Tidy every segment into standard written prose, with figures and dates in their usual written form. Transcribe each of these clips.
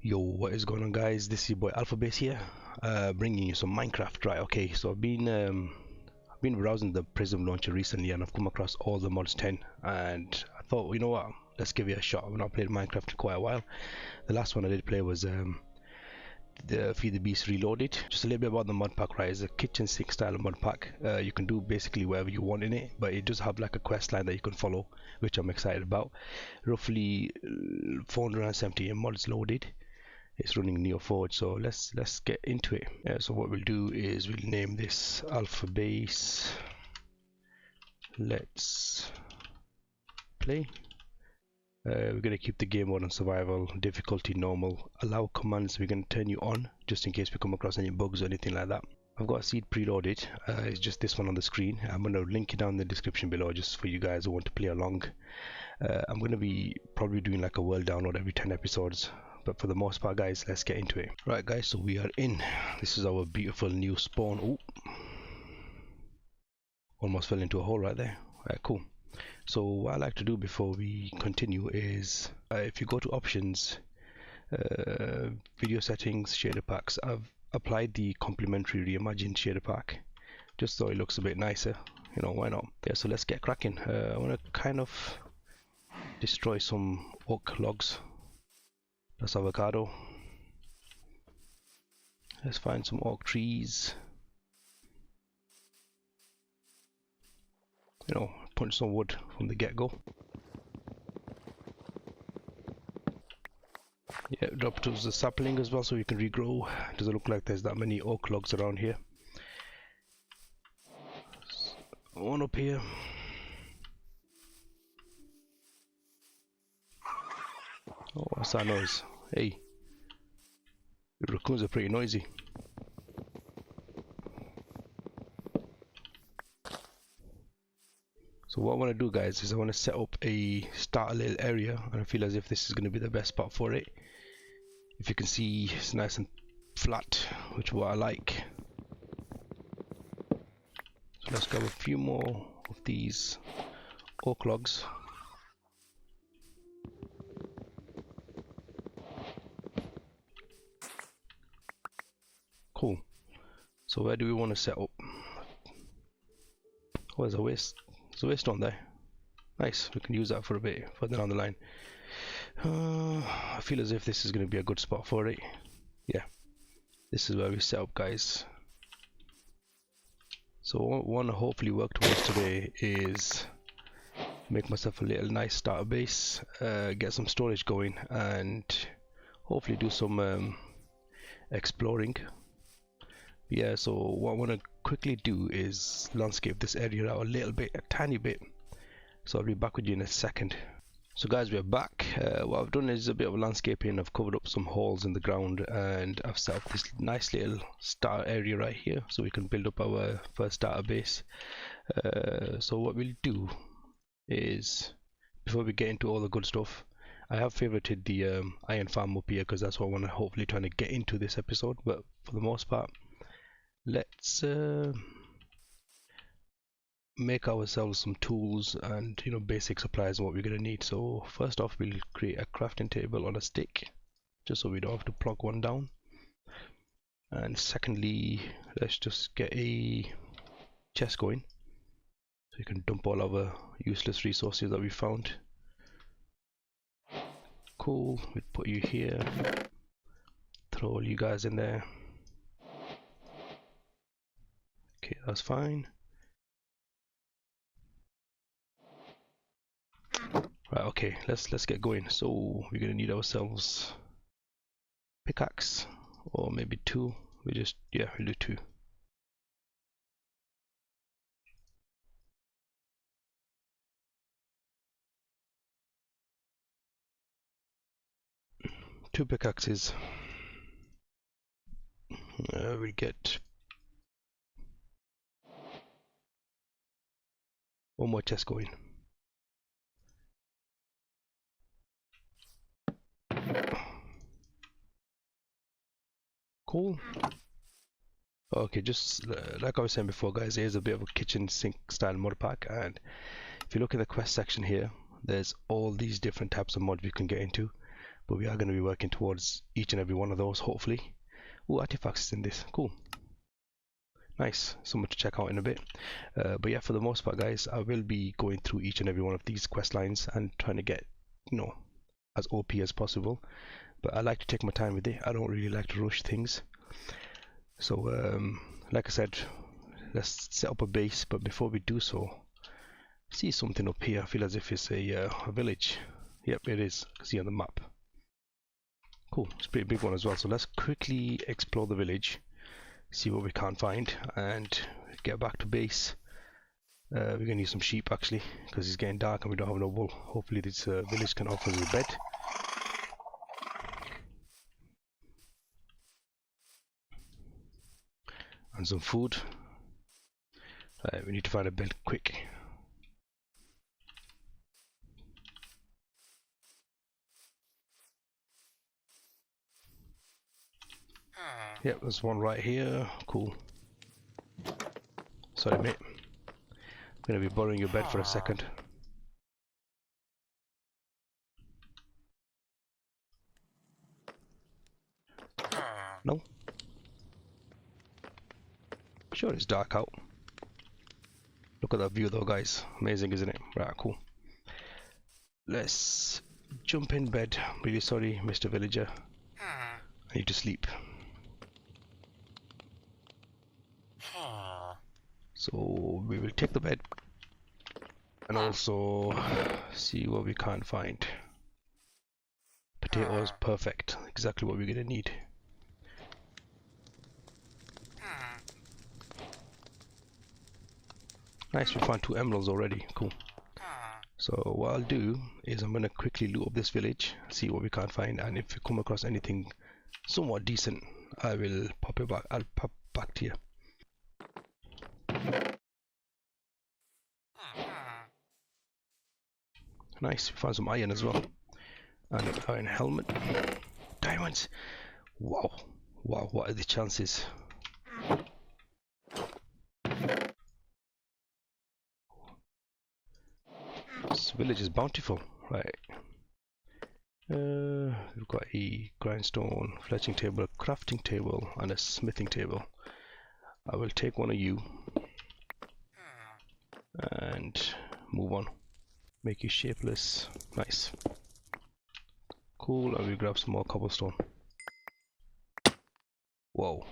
Yo, what is going on, guys? This is your boy Alphabase here, bringing you some Minecraft. Right, okay, so I've been browsing the Prism launcher recently, and I've come across all the mods 10, and I thought, you know what, let's give it a shot. I've not played Minecraft in quite a while. The last one I did play was the Feed the Beast Reloaded. Just a little bit about the mod pack, right? It's a kitchen sink style mod pack. You can do basically whatever you want in it, but it does have like a quest line that you can follow, which I'm excited about. Roughly 470 mods loaded. It's running Nouveau, so let's get into it. So what we'll do is we'll name this Alphabase. Let's play. We're going to keep the game mode on survival, difficulty normal, allow commands. We're going to turn you on just in case we come across any bugs or anything like that. I've got a seed preloaded. It's just this one on the screen. I'm going to link it down in the description below just for you guys who want to play along. I'm going to be probably doing like a world download every 10 episodes, but for the most part, guys, let's get into it. Right, guys, so we are in. This is our beautiful new spawn. Oh, almost fell into a hole right there. Right, cool. So what I like to do before we continue is if you go to options, video settings, shader packs, I've applied the complementary reimagined shader pack just so it looks a bit nicer. You know, why not? Yeah, so let's get cracking. I want to kind of destroy some oak logs. That's avocado. Let's find some oak trees. You know, punch some wood from the get-go. Yeah, drop to the sapling as well so you can regrow. Doesn't look like there's that many oak logs around here. One up here. Oh, what's that noise? Hey, the raccoons are pretty noisy. So what I want to do, guys, is I want to set up start a little area, and I feel as if this is going to be the best spot for it. If you can see, it's nice and flat, which is what I like. So let's grab a few more of these oak logs. Cool. So where do we want to set up? Oh, there's a waste. There's a waste on there. Nice. We can use that for a bit further down the line. I feel as if this is going to be a good spot for it. Yeah. This is where we set up, guys. So what I want to hopefully work towards today is make myself a little nice starter base, get some storage going, and hopefully do some exploring. Yeah, so what I want to quickly do is landscape this area out a little bit, a tiny bit. So I'll be back with you in a second. So guys, we're back. What I've done is a bit of landscaping. I've covered up some holes in the ground, and I've set up this nice little start area right here so we can build up our first starter base. So what we'll do is, before we get into all the good stuff, I have favorited the iron farm up here because that's what I want to hopefully trying to get into this episode. But for the most part, let's make ourselves some tools and, you know, basic supplies and what we're going to need. So first off, we'll create a crafting table on a stick just so we don't have to plug one down. And secondly, let's just get a chest going so you can dump all our useless resources that we found. Cool. We'll put you here, throw all you guys in there. Okay, that's fine. Right, okay, let's get going. So we're gonna need ourselves pickaxe, or maybe two. We'll do two. Two pickaxes. We get one more chest going. Cool. Okay, just like I was saying before, guys, here's a bit of a kitchen sink style mod pack, and if you look in the quest section here, there's all these different types of mods we can get into. but we are going to be working towards each and every one of those, hopefully. Oh, artifacts is in this. Cool. Nice. Something to check out in a bit. But yeah, for the most part, guys, I will be going through each and every one of these quest lines and trying to get, you know, as OP as possible. But I like to take my time with it. I don't really like to rush things. So, like I said, let's set up a base. But before we do so, I see something up here. I feel as if it's a village. Yep, it is. I see on the map. Cool. It's a pretty big one as well. So let's quickly explore the village, see what we can't find, and get back to base. We're gonna need some sheep actually, because it's getting dark and we don't have no wool. Hopefully this village can offer us a bed. And some food. We need to find a bed quick. Yep, there's one right here. Cool. Sorry, mate. I'm gonna be borrowing your bed for a second. No? Sure, it's dark out. Look at that view though, guys. Amazing, isn't it? Right, cool. Let's jump in bed. Really sorry, Mr. Villager. I need to sleep. So we will take the bed and also see what we can't find. Potatoes, perfect. Exactly what we're gonna need. Nice, we found 2 emeralds already. Cool. So what I'll do is I'm gonna quickly loot up this village, see what we can't find, and if we come across anything somewhat decent, I will pop it back. I'll pop back to you. Nice, we found some iron as well, and an iron helmet. Diamonds! Wow, wow! What are the chances? This village is bountiful, right? We've got a grindstone, fletching table, a crafting table, and a smithing table. I will take one of you and move on. Make you shapeless. Nice. Cool, and we grab some more cobblestone. Whoa.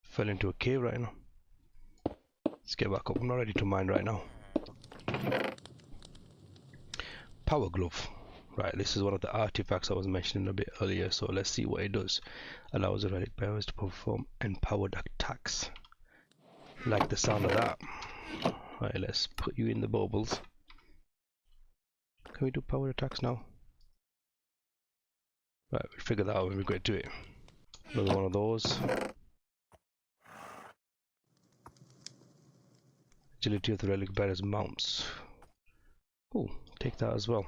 Fell into a cave right now. Let's get back up. I'm not ready to mine right now. Power glove. Right, this is one of the artifacts I was mentioning a bit earlier, so let's see what it does. Allows the relic bearers to perform empowered attacks. Like the sound of that. Right, let's put you in the bubbles. Can we do powered attacks now? Right, we'll figure that out when we get to it. Another one of those. Agility of the relic bearers mounts. Oh, take that as well.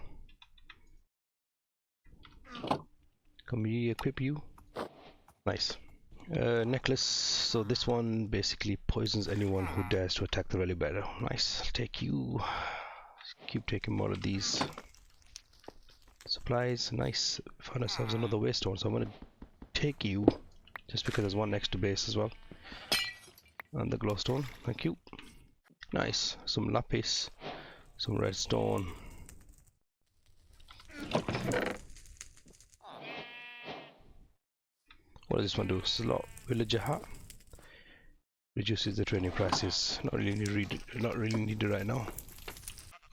Can we equip you? Nice. Necklace. So this one basically poisons anyone who dares to attack the relic bearer. Nice. I'll take you. Keep taking more of these. Supplies. Nice. Found ourselves another waystone, so I'm gonna take you just because there's one next to base as well. And the glowstone. Thank you. Nice. Some lapis. Some redstone. What does this one do? Slot villager hat. Reduces the training prices. Not really needed right now.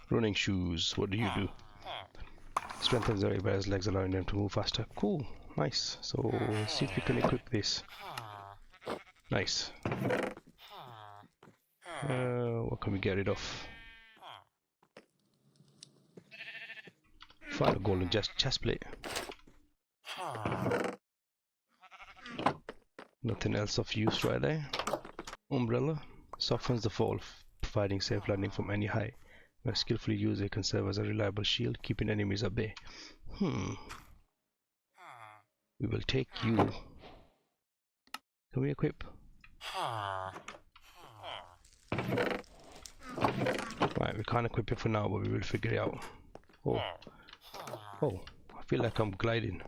Running shoes. What do you do? Strengthens the bear's legs, allowing them to move faster. Cool. Nice. So see if we can equip this. Nice. What can we get rid of? Find a golden chest plate. Nothing else of use right there. Umbrella softens the fall, providing safe landing from any height. When skillfully used, it can serve as a reliable shield, keeping enemies at bay. We will take you. Can we equip? Right, we can't equip it for now, but we will figure it out. Oh, oh, I feel like I'm gliding.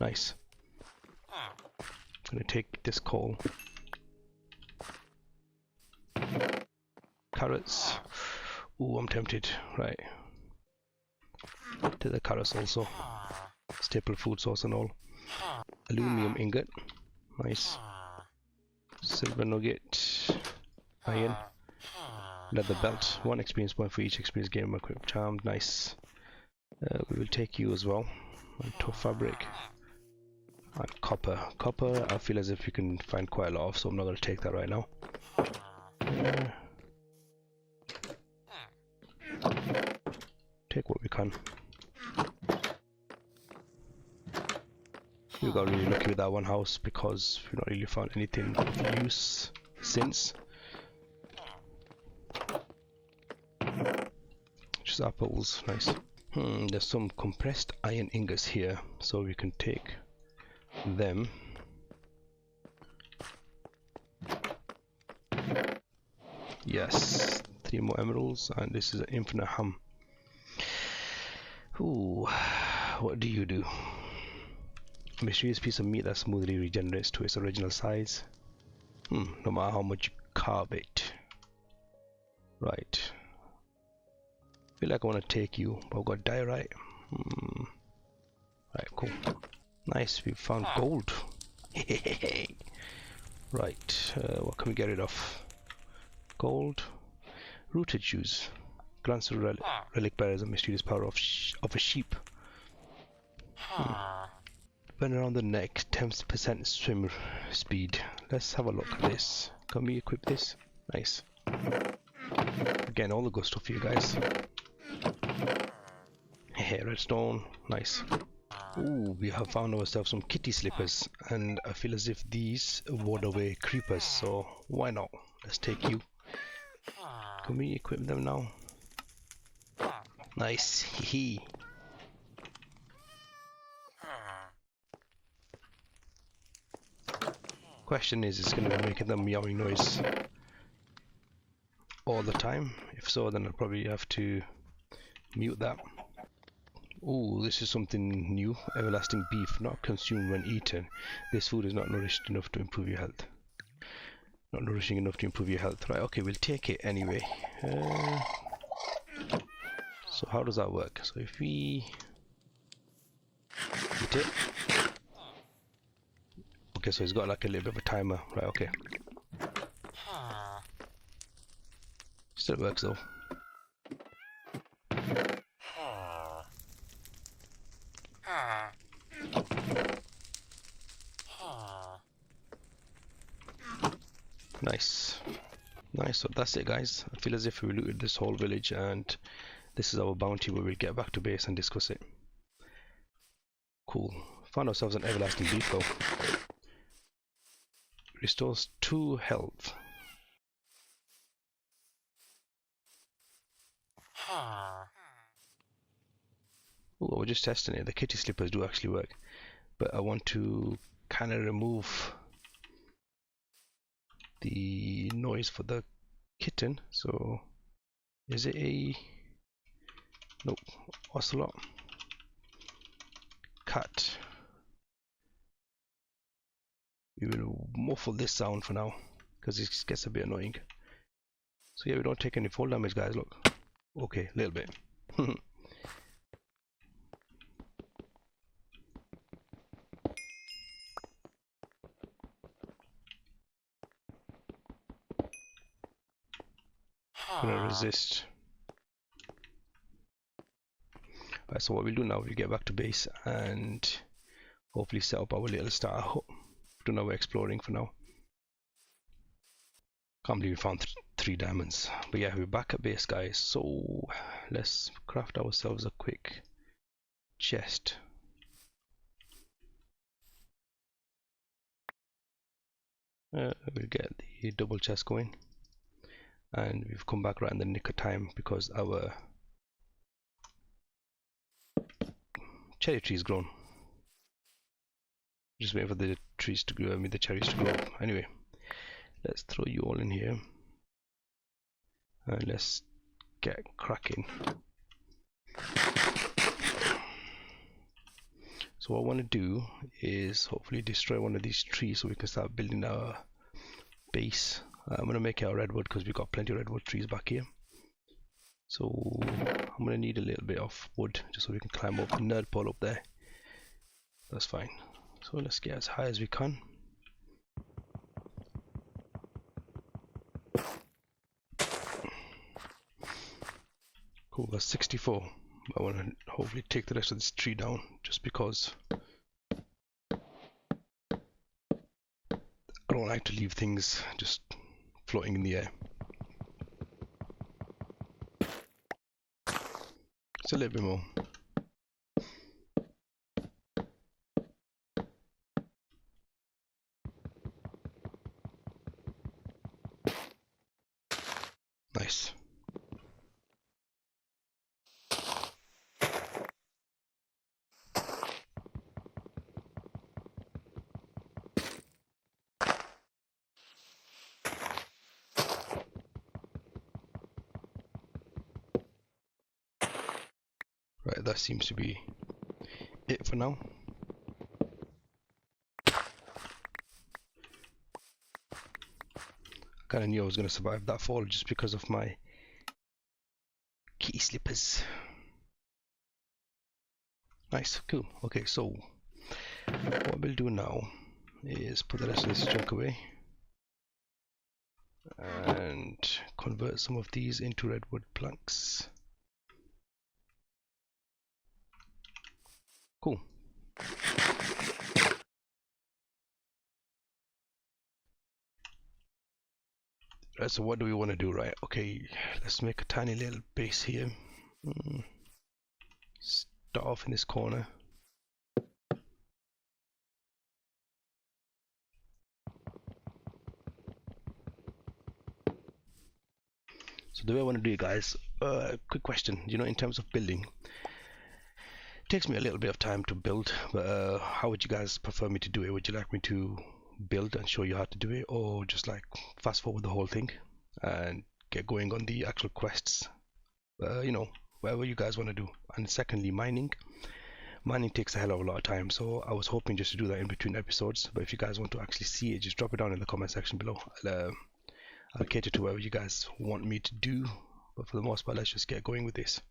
Nice. Gonna take this coal. Carrots. Ooh, I'm tempted. Right. To the carrots also. Staple food source and all. Aluminum ingot. Nice. Silver nugget. Iron. Leather belt. 1 experience point for each experience gained. Equip charmed. Nice. We will take you as well. And tough fabric. And copper. Copper, I feel as if you can find quite a lot of, so I'm not going to take that right now. Take what we can. We got really lucky with that one house because we've not really found anything of use since. Just apples, nice. There's some compressed iron ingots here, so we can take them. Yes, 3 more emeralds, and this is an infinite ham. Ooh, what do you do? A mysterious piece of meat that smoothly regenerates to its original size. No matter how much you carve it. Right. Feel like I want to take you, but I've got diorite. Right, cool. Nice, we found gold. Right, what can we get rid of? Gold. Rooted juice. Grants the relic bearers a mysterious power of a sheep. Bend around the neck, 10% swim speed. Let's have a look at this. Can we equip this? Nice. Again, all the good stuff for you guys. Hey, redstone. Nice. Ooh, we have found ourselves some kitty slippers, and I feel as if these ward away creepers, so why not? Let's take you. Can we equip them now? Nice. Hee. Question is going to be making them meowing noise all the time? If so, then I'll probably have to mute that. Ooh, this is something new. Everlasting beef, not consumed when eaten. This food is not nourished enough to improve your health. Not nourishing enough to improve your health. Right, okay, we'll take it anyway. So how does that work? So if we eat it. Okay, so it's got like a little bit of a timer. Right, okay. Still works though. Nice. Nice, so that's it guys. I feel as if we looted this whole village and this is our bounty where we'll get back to base and discuss it. Cool. Found ourselves an everlasting beef though. Restores 2 health. Oh, we're just testing it. The kitty slippers do actually work. But I want to kind of remove the noise for the kitten. So, is it a... Nope. Ocelot. Cat. We will muffle this sound for now because it gets a bit annoying. So yeah, we don't take any fall damage guys, look. Okay, a little bit. Gonna resist. Alright, so what we'll do now, we'll get back to base and hopefully set up our little starter hut. Don't know, we're exploring for now. Can't believe we found 3 diamonds. But yeah, we're back at base guys, so let's craft ourselves a quick chest. We'll get the double chest going. And we've come back right in the nick of time because our cherry tree's grown. Just waiting for the trees to grow, the cherries to grow up. Anyway, let's throw you all in here. And let's get cracking. So what I want to do is hopefully destroy one of these trees so we can start building our base. I'm going to make our redwood because we've got plenty of redwood trees back here. So I'm going to need a little bit of wood just so we can climb up the nerd pole up there. That's fine. So let's get as high as we can. Cool, that's 64. I want to hopefully take the rest of this tree down just because I don't like to leave things just floating in the air. It's a little bit more. Nice. Right, that seems to be it for now. I kinda knew I was gonna survive that fall just because of my key slippers. Nice, cool. Okay, so what we'll do now is put the rest of this junk away and convert some of these into redwood planks. Cool. Right, so what do we want to do, right? Okay, let's make a tiny little base here. Start off in this corner. So the way I want to do it, guys, quick question, you know, in terms of building, it takes me a little bit of time to build, but how would you guys prefer me to do it? Would you like me to build and show you how to do it, or just like fast forward the whole thing and get going on the actual quests? You know, whatever you guys want to do. And secondly, mining takes a hell of a lot of time, so I was hoping just to do that in between episodes, but if you guys want to actually see it, just drop it down in the comment section below. I'll cater to whatever you guys want me to do, but for the most part, let's just get going with this.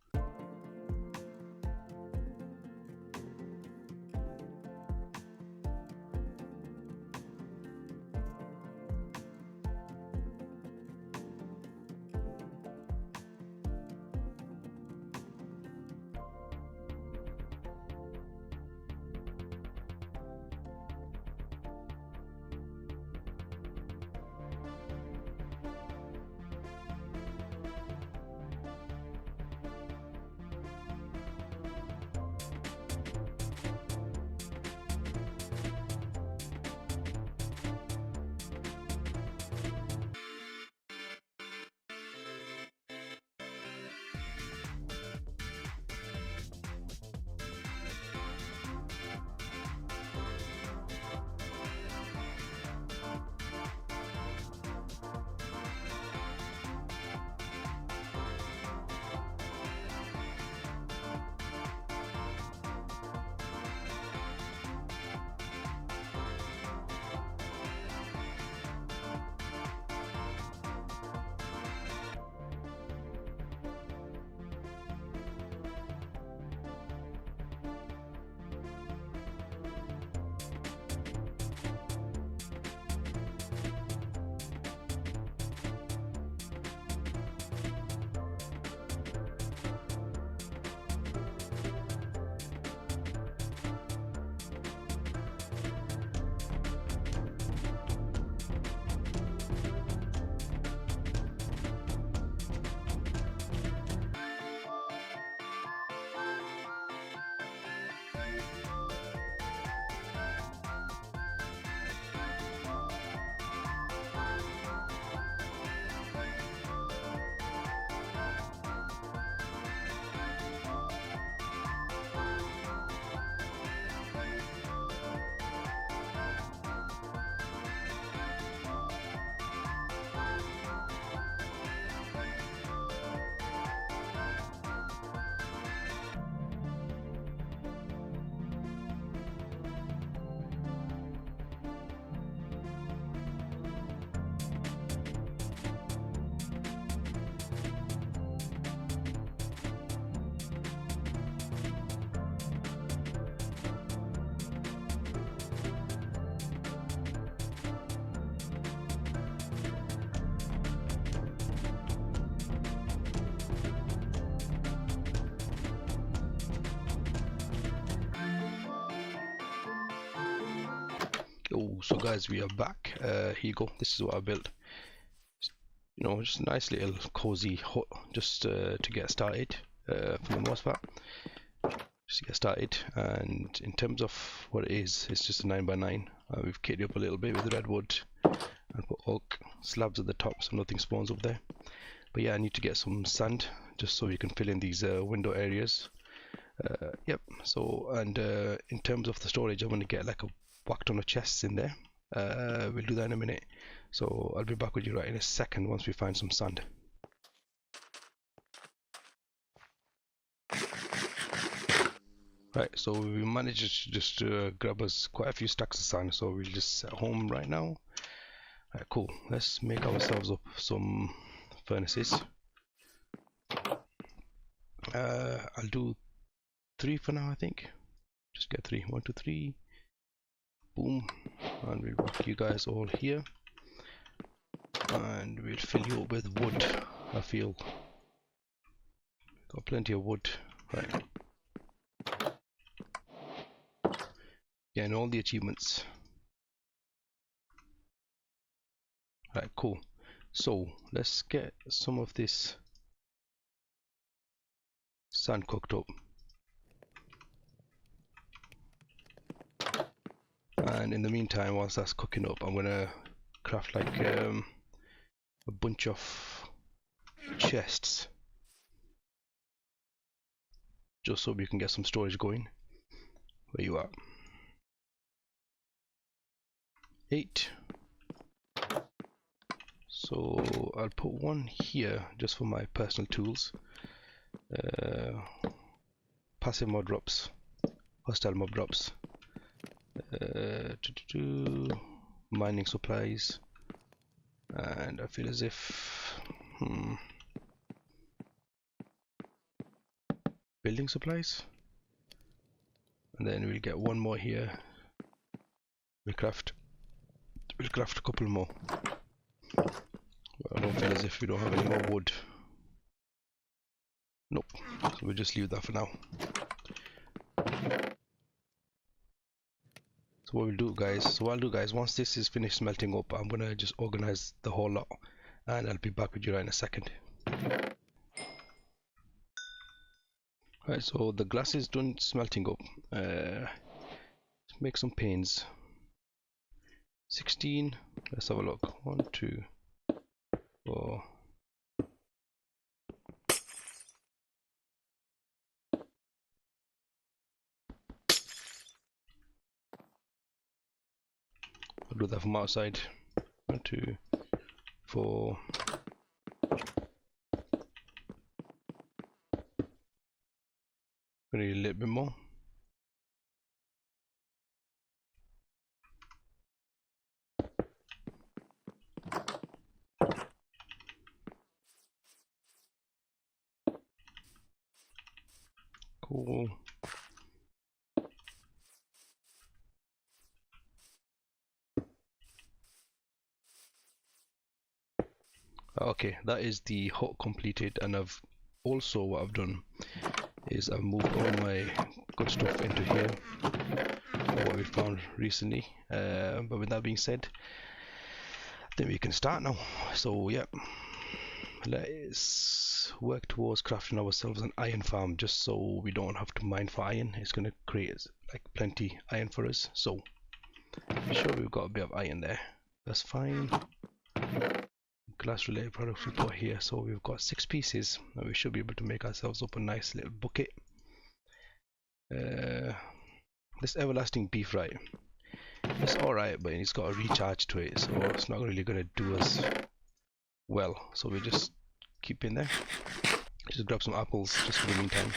Oh, so guys, we are back. Here you go. This is what I built. You know, just a nice little cozy hut, just to get started. For the most part, just to get started. And in terms of what it is, it's just a 9x9. We've kitted up a little bit with redwood and put oak slabs at the top, so nothing spawns up there. But yeah, I need to get some sand just so you can fill in these window areas. Yep. So, and in terms of the storage, I'm going to get like a whack ton of chests in there. We'll do that in a minute. So I'll be back with you right in a second once we find some sand. Right, so we managed to just grab us quite a few stacks of sand, so we'll just set home right now. Right, cool. Let's make ourselves up some furnaces. I'll do 3 for now, I think. Just get 3. 1, 2, 3. Boom. And we'll walk you guys all here. And we'll fill you up with wood, I feel. Got plenty of wood. Right. Yeah, and all the achievements. Right, cool. So let's get some of this sand cooked up. And in the meantime, whilst that's cooking up, I'm gonna craft like a bunch of chests, just so we can get some storage going. Where you are? 8. So I'll put one here just for my personal tools. Passive mob drops, hostile mob drops, mining supplies, and I feel as if building supplies, and then we'll get one more here. We'll craft a couple more. Well, I don't feel as if we don't have any more wood. Nope, so we'll just leave that for now. So what I'll do guys, once this is finished smelting up, I'm gonna just organize the whole lot, and I'll be back with you right in a second. Right, so the glass is done smelting up. Let's make some panes. 16, let's have a look. 1, 2, 4. I'll do that from outside. 1, 2, 4. Maybe a little bit more. Cool. Okay, that is the hut completed, and what I've done is I've moved all my good stuff into here, what we found recently. But with that being said, I think we can start now. So yeah, let's work towards crafting ourselves an iron farm, just so we don't have to mine for iron. It's going to create like plenty iron for us, so I'm sure we've got a bit of iron there. That's fine. Glass related products we put here, so we've got 6 pieces, and we should be able to make ourselves up a nice little bucket. This everlasting beef, right, it's alright, but it's got a recharge to it, so it's not really going to do us well, so we just keep in there. Just grab some apples just for the meantime.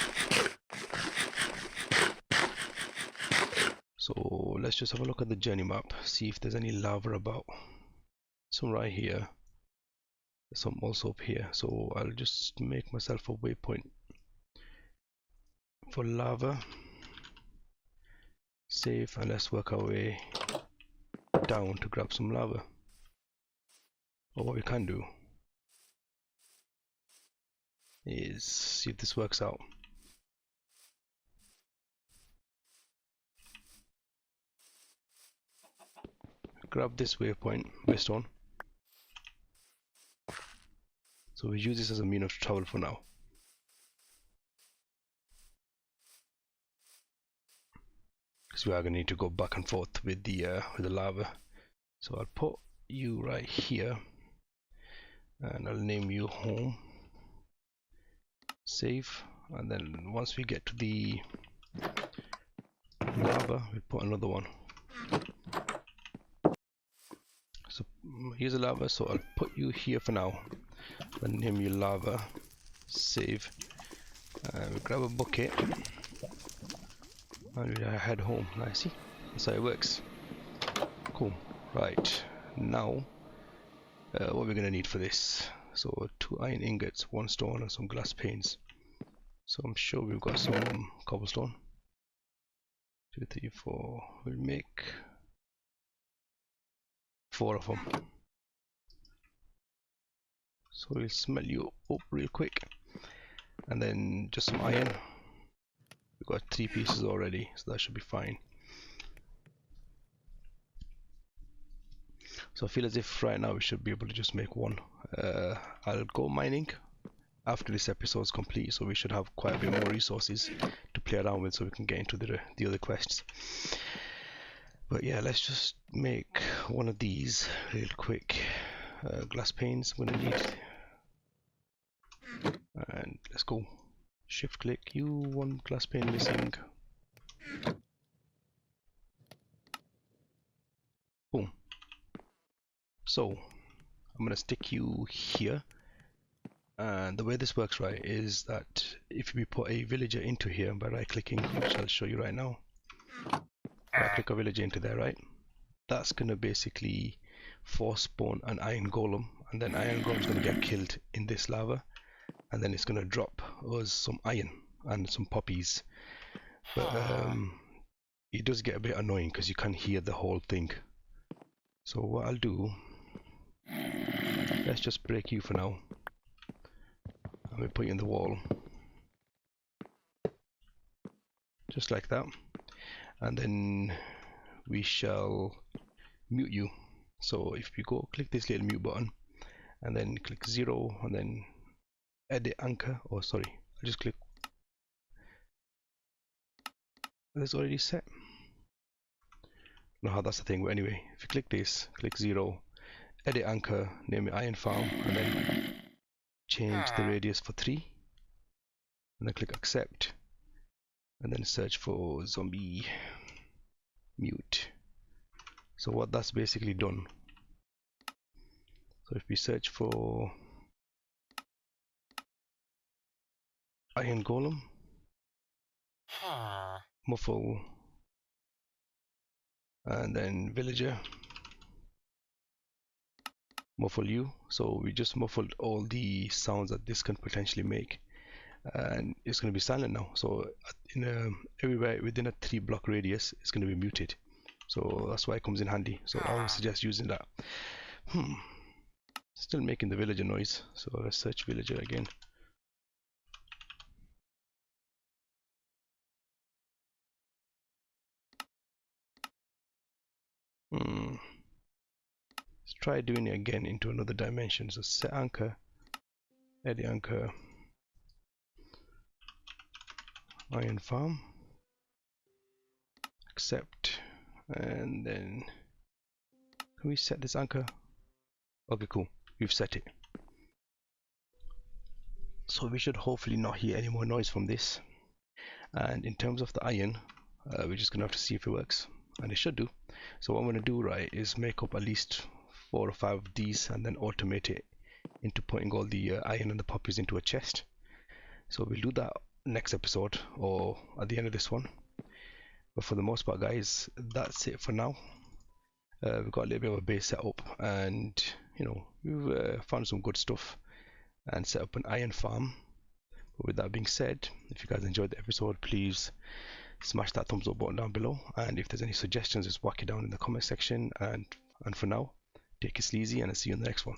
So let's just have a look at the journey map, see if there's any lava about. Some right here, some also up here, so I'll just make myself a waypoint for lava. Save, and let's work our way down to grab some lava. Or what we can do is see if this works out. grab this waystone. So we use this as a means of travel for now. Because we are going to need to go back and forth with the lava. So I'll put you right here, and I'll name you home. Save, and then once we get to the lava, we put another one. So here's the lava, so I'll put you here for now, and name you lava. Save, and we grab a bucket, and we head home. Nice, see? That's how it works. Cool. Right, now what we're gonna need for this. So 2 iron ingots, 1 stone, and some glass panes. So I'm sure we've got some cobblestone. 2, 3, 4. We'll make 4 of them. So we'll smell you up real quick, and then just some iron. We've got 3 pieces already, so that should be fine. So I feel as if right now we should be able to just make 1. I'll go mining after this episode is complete, so we should have quite a bit more resources to play around with, so we can get into the other quests. But yeah, let's just make 1 of these real quick. Glass panes I'm gonna need, and let's go. Shift click, you 1 glass pane missing. Boom. So I'm gonna stick you here, and the way this works, right, is that if we put a villager into here by right clicking, which I'll show you right now, right click a villager into there, right, that's gonna basically force spawn an iron golem, and then iron golem is gonna get killed in this lava, and then it's gonna drop us some iron and some poppies. But it does get a bit annoying because you can't hear the whole thing. So what I'll do, let's just break you for now, and we'll put you in the wall, just like that, and then we shall mute you. So if you go click this little mute button, and then click 0, and then edit anchor, or sorry, I'll just click, that's already set. Know how that's the thing, but anyway, if you click this, click 0, edit anchor, name it iron farm, and then change the radius for 3, and then click accept, and then search for zombie mute. So what that's basically done, so if we search for iron golem, muffle, and then villager, muffle you, so we just muffled all the sounds that this can potentially make, and it's going to be silent now. So everywhere within a 3 block radius it's going to be muted, so that's why it comes in handy. So I would suggest using that. Still making the villager noise, so let's search villager again. Let's try doing it again into another dimension. So set anchor, edit anchor, iron farm, accept, and then can we set this anchor? Okay, cool, we've set it. So we should hopefully not hear any more noise from this. And in terms of the iron, we're just gonna have to see if it works, and it should do. So what I'm gonna do, right, is make up at least 4 or 5 of these, and then automate it into putting all the iron and the poppies into a chest. So we'll do that next episode or at the end of this one. But for the most part, guys, that's it for now. We've got a little bit of a base set up, and you know, we've found some good stuff and set up an iron farm. But with that being said, if you guys enjoyed the episode, please smash that thumbs up button down below, and if there's any suggestions, just whack it down in the comment section. And for now, take it sleazy, and I'll see you in the next one.